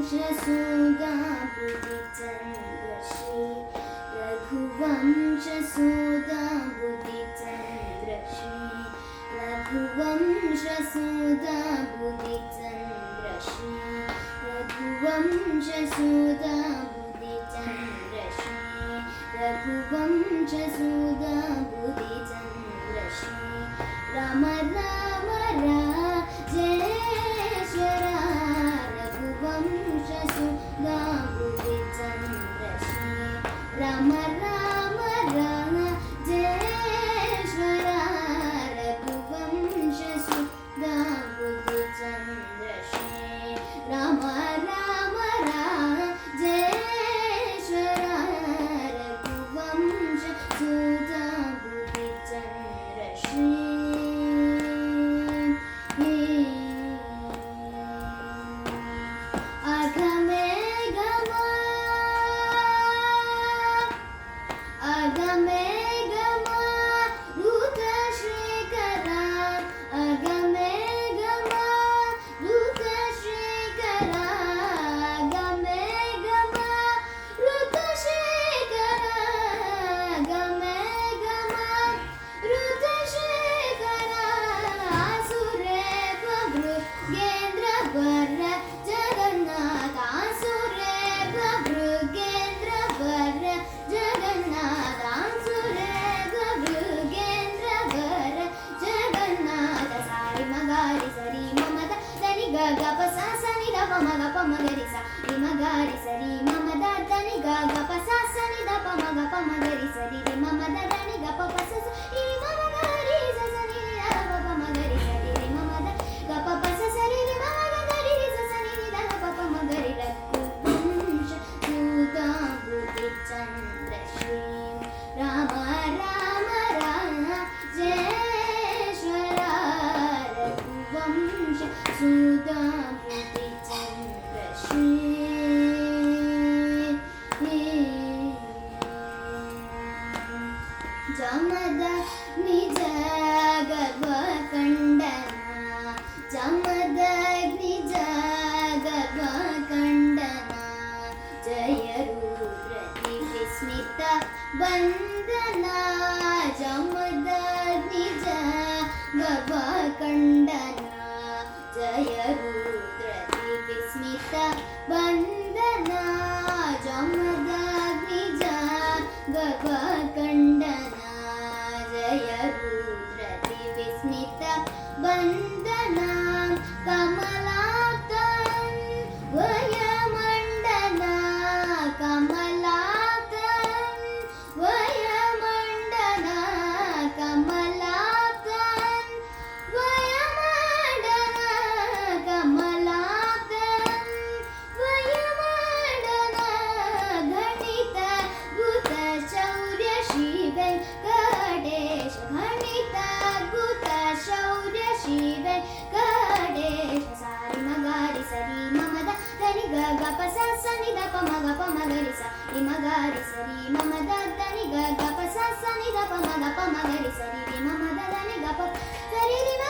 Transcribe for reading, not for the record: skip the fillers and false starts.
रघुवंशसूदा बुद्धिचन्द्रश्री रघुवंशसूदा बुद्धिचन्द्रश्री रघुवंशसूदा बुद्धिचन्द्रश्री रघुवंशसूदा बुद्धिचन्द्रश्री रघुवंशसूदा बुद्धिचन्द्रश्री राम राम राजेश्वर रघुवंशसूदा बुद्धिचन्द्रश्री राम राम राजेश्वर रघुवंशसूदा बुद्धिचन्द्रश्री राम राम राजेश्वर रघुवंशसूदा बुद्धिचन्द्रश्री अगमे गमा दूत श्रीकरा अगमे गमा दूत श्रीकरा अगमे गमा दूत श्रीकरा अगमे गमा दूत श्रीकरा आसुरे भृगेन्द्र वर जगन्नाथ आसुरे भृगेन्द्र वर जगन्नाथ आसुरे भृगेन्द्र वर जगन्नाथ सारी मगारी सरी ममद दनि ग ग प सा सा नि द प म ग प म ग रि सा रि म ग रि स रि म म द दनि ग ग प सा सा नि द प म ग प म ग रि स रि रि म म द दनि ग प प स स रि म म ग रि स स नि द प प म ग रि स रि रि म म द ग प प स स रि रि म म ग ग रि स स नि द प प म ग रि रघुवंशसूदा बुद्धिचन्द्रश्री राम राम राजेश्वर रघुवंशसूदा बुद्धिचन्द्रश्री जमद निज गर्भकण्डना जमद निज गर्भकण्डना जय रुद्र विस्मित वन्दना जमद निज गर्भकण्डना जय रुद्र विस्मित वन्दना जमद निज गर्भकण्डना जय रुद्र विस्मित वन्दना कमलातन वयमण्डना कमलातन वयमण्डना कमलातन वयमण्डना कमलातन वयमण्डना गणित भूत शौर्य श्री वेङ्कटेश गणित भूत शौर्य श्री वेङ्कटेश सारि म ग रि स रि म म द दनि ग ग प स स नि द प म ग प म ग रि स रि म ग रि स रि म म द दनि ग ग प स स नि द प म ग प म ग रि स रि रि म म द दनि ग प स रि रि म